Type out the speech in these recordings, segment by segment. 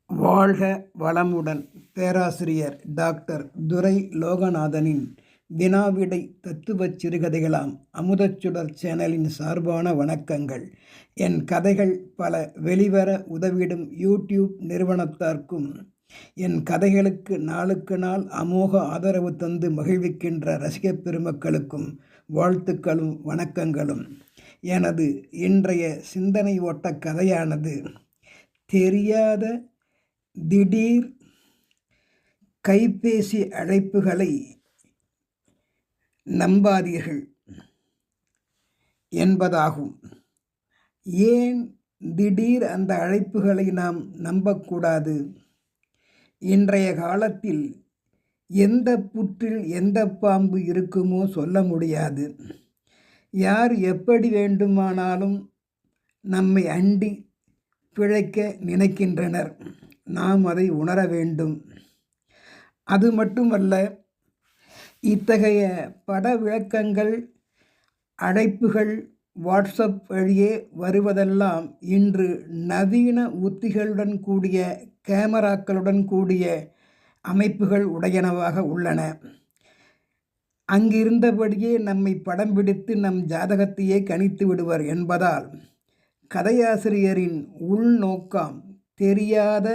வாழ்க வளமுடன். பேராசிரியர் டாக்டர் துரை லோகநாதனின் வினாவிடை தத்துவச் சிறுகதைகளாம் அமுதச்சுடர் சேனலின் சார்பான வணக்கங்கள். என் கதைகள் பல வெளிவர உதவிடும் யூடியூப் நிறுவனத்தார்க்கும், என் கதைகளுக்கு நாளுக்கு நாள் அமோக ஆதரவு தந்து மகிழ்விக்கின்ற ரசிகப் பெருமக்களுக்கும் வாழ்த்துக்களும் வணக்கங்களும். எனது இன்றைய சிந்தனை ஓட்ட கதையானது தெரியாத திடீர் கைபேசி அழைப்புகளை நம்பாதீர்கள் என்பதாகும். ஏன் திடீர் அந்த அழைப்புகளை நாம் நம்பக்கூடாது? இன்றைய காலத்தில் எந்த புற்றில் எந்த பாம்பு இருக்குமோ சொல்ல முடியாது. யார் எப்படி வேண்டுமானாலும் நம்மை அண்டி பிழைக்க நினைக்கின்றனர். நாம் அதை உணர வேண்டும். அது மட்டுமல்ல, இத்தகைய பட விளக்கங்கள், அழைப்புகள் வாட்ஸ்அப் வழியே வருவதெல்லாம் இன்று நவீன உத்திகளுடன் கூடிய கேமராக்களுடன் கூடிய அமைப்புகள் உடையனவாக உள்ளன. அங்கிருந்தபடியே நம்மை படம் பிடித்து நம் ஜாதகத்தையே கணித்து விடுவர் என்பதால் கதையாசிரியரின் உள்நோக்கம் தெரியாத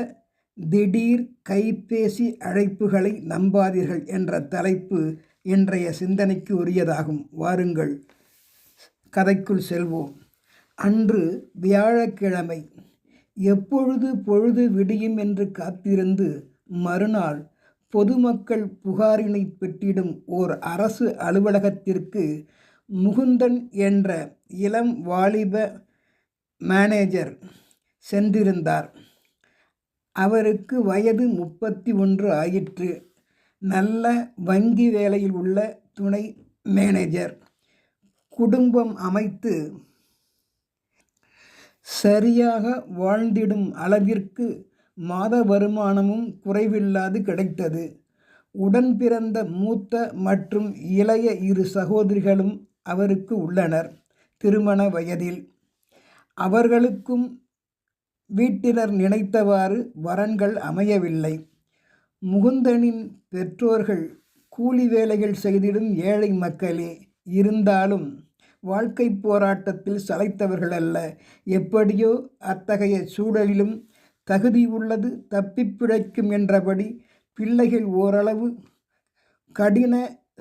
திடீர் கைபேசி அழைப்புகளை நம்பாதீர்கள் என்ற தலைப்பு இன்றைய சிந்தனைக்கு உரியதாகும். வாருங்கள், கதைக்குள் செல்வோம். அன்று வியாழக்கிழமை. எப்பொழுது பொழுது விடியும் என்று காத்திருந்து மறுநாள் பொதுமக்கள் புகாரினை பெற்றிடும் ஓர் அரசு அலுவலகத்திற்கு முகுந்தன் என்ற இளம் வாலிப மேனேஜர் சென்றிருந்தார். அவருக்கு வயது 31 ஆயிற்று. நல்ல வங்கி வேலையில் உள்ள துணை மேனேஜர். குடும்பம் அமைத்து சரியாக வாழ்ந்திடும் அளவிற்கு மாத வருமானமும் குறைவில்லாது கிடைத்தது. உடன் பிறந்த மூத்த மற்றும் இளைய 2 சகோதரிகளும் அவருக்கு உள்ளனர், திருமண வயதில். அவர்களுக்கும் வீட்டினர் நினைத்தவாறு வரன்கள் அமையவில்லை. முகுந்தனின் பெற்றோர்கள் கூலி வேலைகள் செய்திடும் ஏழை மக்களே. இருந்தாலும் வாழ்க்கை போராட்டத்தில் சளைத்தவர்கள் அல்ல. எப்படியோ அத்தகைய சூழலிலும் தகுதி உள்ளது தப்பிப் பிழைக்கும் என்றபடி பிள்ளைகள் ஓரளவு கடின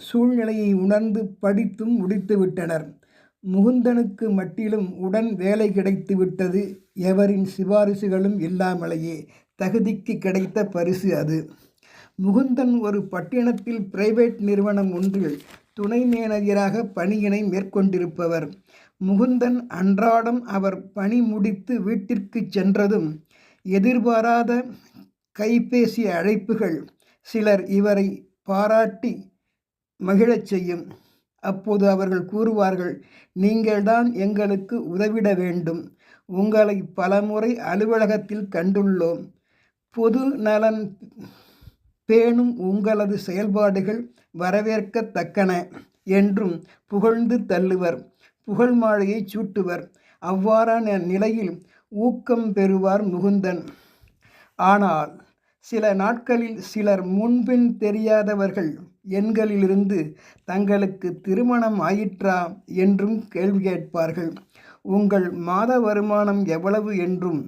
சூழ்நிலையை உணர்ந்து படித்தும் முடித்துவிட்டனர். முகுந்தனுக்கு மட்டிலும் உடன் வேலை கிடைத்து விட்டது. எவரின் சிபாரிசுகளும் இல்லாமலேயே தகுதிக்கு கிடைத்த பரிசு அது. முகுந்தன் ஒரு பட்டினத்தில் பிரைவேட் நிறுவனம் ஒன்றில் துணை மேனேஜராக பணியினை மேற்கொண்டிருப்பவர். முகுந்தன் அன்றாடம் அவர் பணி முடித்து வீட்டிற்கு சென்றதும் எதிர்பாராத கைபேசி அழைப்புகள் சிலர் இவரை பாராட்டி மகிழச் செய்யும். அப்போது அவர்கள் கூறுவார்கள், நீங்கள்தான் எங்களுக்கு உதவிட வேண்டும். உங்களை பலமுறை அலுவலகத்தில் கண்டுள்ளோம். பொது நலன் பேணும் உங்களது செயல்பாடுகள் வரவேற்கத்தக்கன என்றும் புகழ்ந்து தள்ளுவர். புகழ் மாலையை சூட்டுவர். அவ்வாறான நிலையில் ஊக்கம் பெறுவார் முகுந்தன். ஆனால் சில நாட்களில் சிலர் முன்பின் தெரியாதவர்கள் எண்களிலிருந்து தங்களுக்கு திருமணம் ஆயிற்றா என்றும் கேள்வி கேட்பார்கள். உங்கள் மாத வருமானம் எவ்வளவு என்றும்,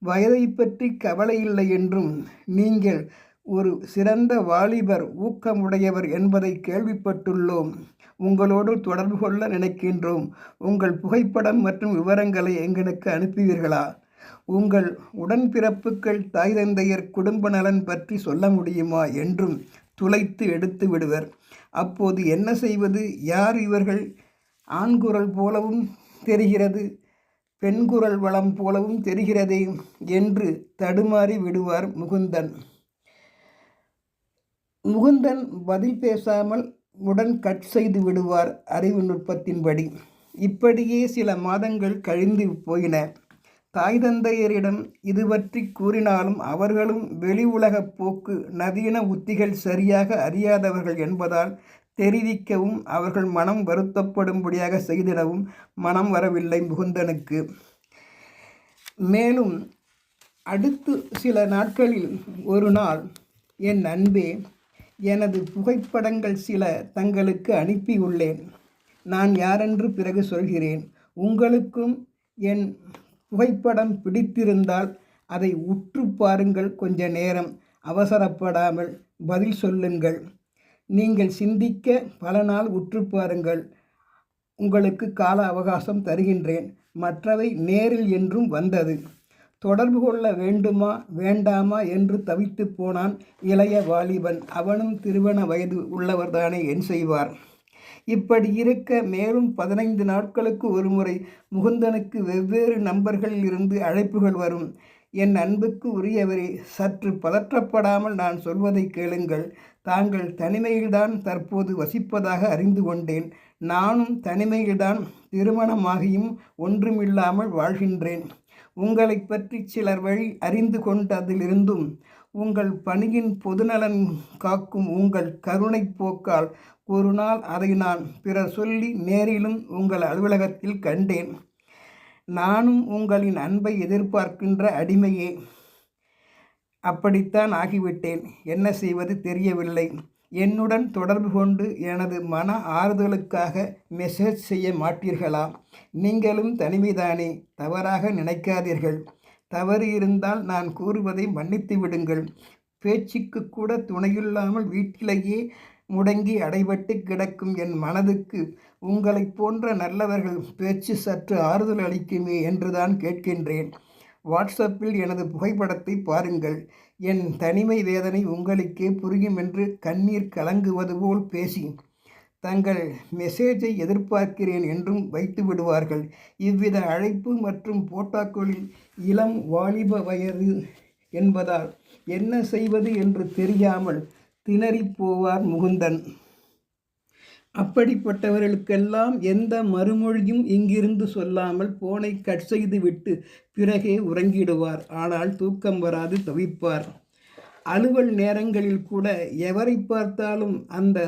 வயதை பற்றி கவலையில்லை என்றும், நீங்கள் ஒரு சிறந்த வாலிபர், ஊக்கமுடையவர் என்பதை கேள்விப்பட்டுள்ளோம். உங்களோடு தொடர்பு கொள்ள நினைக்கின்றோம். உங்கள் புகைப்படம் மற்றும் விவரங்களை எங்களுக்கு அனுப்புவீர்களா? உங்கள் உடன்பிறப்புகள், தாய் தந்தையர், குடும்ப நலன் பற்றி சொல்ல முடியுமா என்றும் துளைத்து எடுத்து விடுவர். அப்போது என்ன செய்வது? யார் இவர்கள்? ஆண்குரல் போலவும் தெரிகிறது, பெண்குரல் வளம் போலவும் தெரிகிறதே என்று தடுமாறி விடுவார் முகுந்தன். முகுந்தன் பதில் பேசாமல் உடன் கட் செய்து விடுவார் அறிவு நுட்பத்தின்படி. இப்படியே சில மாதங்கள் கழிந்து போயின. தாய் தந்தையரிடம் இது பற்றி கூறினாலும் அவர்களும் வெளி உலகப் போக்கு, நவீன உத்திகள் சரியாக அறியாதவர்கள் என்பதால் தெரிவிக்கவும் அவர்கள் மனம் வருத்தப்படும்படியாக செய்திடவும் மனம் வரவில்லை முகுந்தனுக்கு. மேலும் அடுத்து சில நாட்களில் ஒரு நாள், என் அன்பே, எனது புகைப்படங்கள் சில தங்களுக்கு அனுப்பியுள்ளேன். நான் யாரென்று பிறகு சொல்கிறேன். உங்களுக்கும் என் புகைப்படம் பிடித்திருந்தால் அதை உற்று பாருங்கள். கொஞ்ச நேரம் அவசரப்படாமல் பதில் சொல்லுங்கள். நீங்கள் சிந்திக்க பல நாள் உற்று பாருங்கள். உங்களுக்கு கால அவகாசம் தருகின்றேன். மற்றவை நேரில் என்றும் வந்தது. தொடர்பு கொள்ள வேண்டுமா வேண்டாமா என்று தவித்து போனான் இளைய வாலிபன். அவனும் திருமண வயது உள்ளவர்தானே, என் செய்வார்? இப்படி இருக்க மேலும் 15 நாட்களுக்கு ஒருமுறை முகுந்தனுக்கு வெவ்வேறு நம்பர்களில் இருந்து அழைப்புகள் வரும். என் அன்புக்கு உரியவரே, சற்று பதற்றப்படாமல் நான் சொல்வதை கேளுங்கள். தாங்கள் தனிமையில்தான் தற்போது வசிப்பதாக அறிந்து கொண்டேன். நானும் தனிமையில்தான் திருமணமாகியும் ஒன்றுமில்லாமல் வாழ்கின்றேன். உங்களை பற்றி சிலர் வழி அறிந்து கொண்டதிலிருந்தும் உங்கள் பணியின் பொதுநலன் காக்கும் உங்கள் கருணை போக்கால் ஒரு நாள் அதை நான் பிறர் சொல்லி நேரிலும் உங்கள் அலுவலகத்தில் கண்டேன். நானும் உங்களின் அன்பை எதிர்பார்க்கின்ற அடிமையே. அப்படித்தான் ஆகிவிட்டேன். என்ன செய்வது தெரியவில்லை. என்னுடன் தொடர்பு கொண்டு எனது மன ஆறுதலுக்காக மெசேஜ் செய்ய மாட்டீர்களா? நீங்களும் தனிமைதானே, தவறாக நினைக்காதீர்கள். தவறு இருந்தால் நான் கூறுவதை மன்னித்து விடுங்கள். பேச்சுக்கு கூட துணையில்லாமல் வீட்டிலேயே முடங்கி அடைபட்டு கிடக்கும் என் மனதுக்கு உங்களைப் போன்ற நல்லவர்கள் பேச்சு சற்று ஆறுதல் அளிக்குமே என்றுதான் கேட்கின்றேன். வாட்ஸ்அப்பில் எனது புகைப்படத்தை பாருங்கள். என் தனிமை வேதனை உங்களுக்கே புரியும் என்று கண்ணீர் கலங்குவது போல் பேசி தங்கள் மெசேஜை எதிர்பார்க்கிறேன் என்றும் வைத்து விடுவார்கள். இவ்வித அழைப்பு மற்றும் போட்டோக்களில் இளம் வாலிப வயது என்பதால் என்ன செய்வது என்று தெரியாமல் திணறி போவார் முகுந்தன். அப்படிப்பட்டவர்களுக்கெல்லாம் எந்த மறுமொழியும் இங்கிருந்து சொல்லாமல் போனை கட் செய்து விட்டு பிறகே உறங்கிடுவார். ஆனால் தூக்கம் வராது, தவிப்பார். அலுவல் நேரங்களில் கூட எவரை பார்த்தாலும் அந்த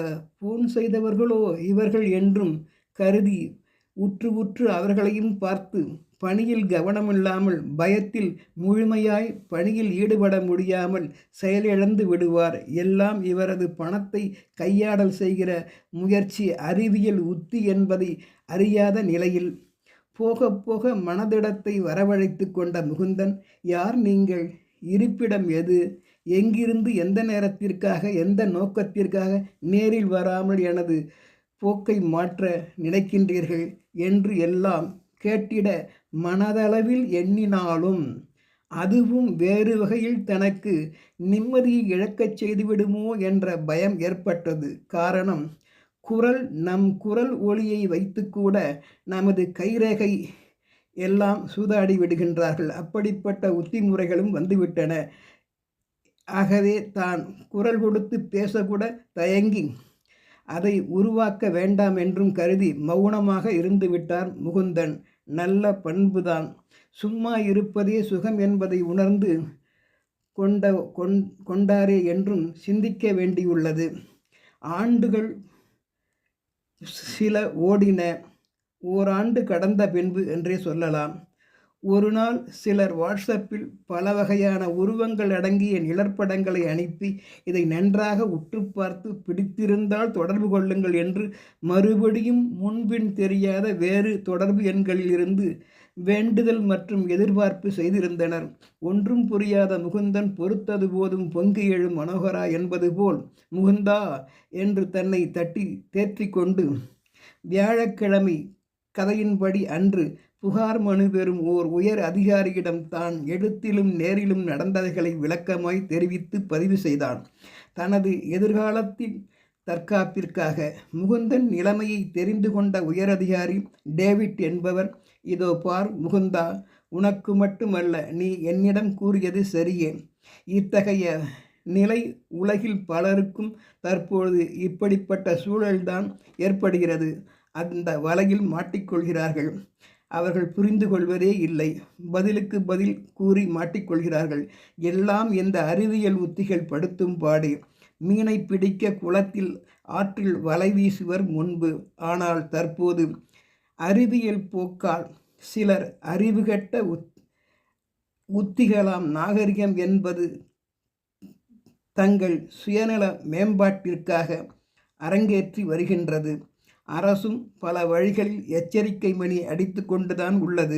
போன் செய்தவர்களோ இவர்கள் என்றும் கருதி உற்று உற்று அவர்களையும் பார்த்து பணியில் கவனமில்லாமல் பயத்தில் முழுமையாய் பணியில் ஈடுபட முடியாமல் செயலிழந்து விடுவார். எல்லாம் இவரது பணத்தை கையாடல் செய்கிற முயற்சி, அறிவியல் உத்தி என்பதை அறியாத நிலையில் போக போக மனதிடத்தை வரவழைத்து கொண்ட முகுந்தன், யார் நீங்கள்? இருப்பிடம் எது? எங்கிருந்து எந்த நேரத்திற்காக எந்த நோக்கத்திற்காக நேரில் வராமல் எனது போக்கை மாற்ற நினைக்கின்றீர்கள் என்று எல்லாம் கேட்டிட மனதளவில் எண்ணினாலும் அதுவும் வேறு வகையில் தனக்கு நிம்மதியை இழக்கச் செய்துவிடுமோ என்ற பயம் ஏற்பட்டது. காரணம், நம் குரல் ஒலியை வைத்து கூட நமது கைரேகை எல்லாம் சூதாடி விடுகின்றார்கள். அப்படிப்பட்ட உத்திமுறைகளும் வந்துவிட்டன. ஆகவே தான் குரல் கொடுத்து பேசக்கூட தயங்கி அதை உருவாக்க வேண்டாம் என்றும் கருதி மௌனமாக இருந்து விட்டார் முகுந்தன். நல்ல பண்புதான். சும்மா இருப்பதே சுகம் என்பதை உணர்ந்து கொண்டாரே என்றும் சிந்திக்க வேண்டியுள்ளது. ஆண்டுகள் சில ஓடின. ஓராண்டு கடந்த பின்பு என்றே சொல்லலாம். ஒரு நாள் சிலர் வாட்ஸ்அப்பில் பல வகையான உருவங்கள் அடங்கிய நிழற்படங்களை அனுப்பி இதை நன்றாக உற்று பார்த்து பிடித்திருந்தால் தொடர்பு கொள்ளுங்கள் என்று மறுபடியும் முன்பின் தெரியாத வேறு தொடர்பு எண்களில் இருந்து வேண்டுதல் மற்றும் எதிர்பார்ப்பு செய்திருந்தனர். ஒன்றும் புரியாத முகுந்தன் பொறுத்தது போதும் பொங்கி எழும் மனோகரா என்பது போல் முகுந்தா என்று தன்னை தட்டி தேற்றி கொண்டு வியாழக்கிழமை கதையின்படி அன்று புகார் மனு பெறும் ஓர் உயர் அதிகாரியிடம் தான் எழுத்திலும் நேரிலும் நடந்தவைகளை விளக்கமாய் தெரிவித்து பதிவு செய்தான். தனது எதிர்காலத்தின் தற்காப்பிற்காக முகுந்தன் நிலைமையை தெரிந்து கொண்ட உயரதிகாரி டேவிட் என்பவர், இதோ பார் முகுந்தா, உனக்கு மட்டுமல்ல, நீ என்னிடம் கூறியது சரியே. இத்தகைய நிலை உலகில் பலருக்கும் தற்பொழுது இப்படிப்பட்ட சூழல்தான் ஏற்படுகிறது. அந்த வலையில் மாட்டிக்கொள்கிறார்கள். அவர்கள் புரிந்து கொள்வதே இல்லை. பதிலுக்கு பதில் கூறி மாட்டிக்கொள்கிறார்கள். எல்லாம் இந்த அறிவியல் உத்திகள் படுத்தும் பாடு. மீனை பிடிக்க குளத்தில் ஆற்றில் வலை வீசுவர் முன்பு. ஆனால் தற்போது அறிவியல் போக்கால் சிலர் அறிவுகட்ட உத்திகளாம் நாகரிகம் என்பது தங்கள் சுயநல மேம்பாட்டிற்காக அரங்கேற்றி வருகின்றது. அரசும் பல வழிகளில் எச்சரிக்கை மணி அடித்து கொண்டுதான் உள்ளது.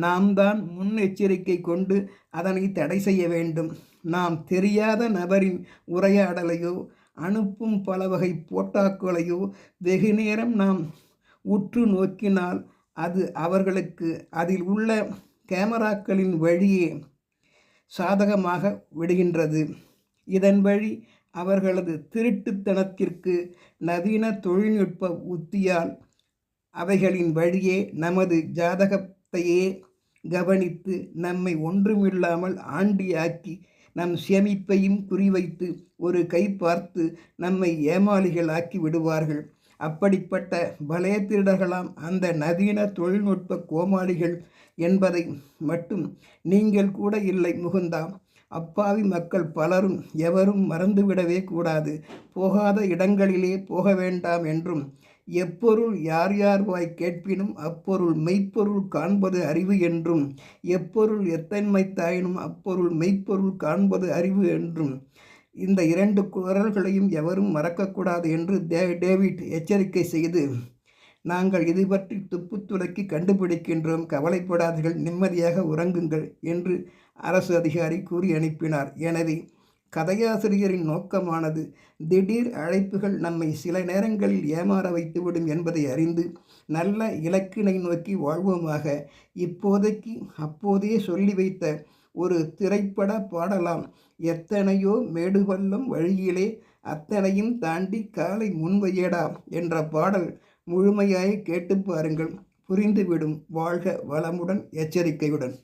நாம் தான் முன்னெச்சரிக்கை கொண்டு அதனை தடை செய்ய வேண்டும். நாம் தெரியாத நபரின் உரையாடலையோ அனுப்பும் பல வகை போட்டாக்களையோ வெகுநேரம் நாம் உற்று நோக்கினால் அது அவர்களுக்கு அதில் உள்ள கேமராக்களின் வழியே சாதகமாக விடுகின்றது. இதன் வழி அவர்களது திருட்டுத்தனத்திற்கு நவீன தொழில்நுட்ப உத்தியால் அவைகளின் வழியே நமது ஜாதகத்தையே கவனித்து நம்மை ஒன்றுமில்லாமல் ஆண்டியாக்கி நம் சேமிப்பையும் குறிவைத்து ஒரு கை பார்த்து நம்மை ஏமாளிகள் ஆக்கி விடுவார்கள். அப்படிப்பட்ட பலே திருடர்களாம் அந்த நவீன தொழில்நுட்ப கோமாளிகள் என்பதை மட்டும் நீங்கள் கூட இல்லை முகுந்தா. அப்பாவி மக்கள் பலரும் எவரும் மறந்துவிடவே கூடாது. போகாத இடங்களிலே போக வேண்டாம் என்றும், எப்பொருள் யார் யார் வாய் கேட்பினும் அப்பொருள் மெய்ப்பொருள் காண்பது அறிவு என்றும், எப்பொருள் எத்தன்மைத்தாயினும் அப்பொருள் மெய்ப்பொருள் காண்பது அறிவு என்றும், இந்த 2 குறள்களையும் எவரும் மறக்கக்கூடாது என்று டேவிட் எச்சரிக்கை செய்து, நாங்கள் இது பற்றி துப்பு துலக்கி கண்டுபிடிக்கின்றோம், கவலைப்படாதீர்கள், நிம்மதியாக உறங்குங்கள் என்று அரசு அதிகாரி கூறி அனுப்பினார். எனவே கதையாசிரியரின் நோக்கமானது திடீர் அழைப்புகள் நம்மை சில நேரங்களில் ஏமாற வைத்துவிடும் என்பதை அறிந்து நல்ல இலக்கினை நோக்கி வாழ்வோமாக. இப்போதைக்கு அப்போதே சொல்லி வைத்த ஒரு திரைப்பட பாடலாம். எத்தனையோ மேடுபள்ளம் வழியிலே அத்தனையும் தாண்டி காலை முன்வையடா என்ற பாடல் முழுமையாய் கேட்டு பாருங்கள், புரிந்துவிடும். வாழ்க வளமுடன், எச்சரிக்கையுடன்.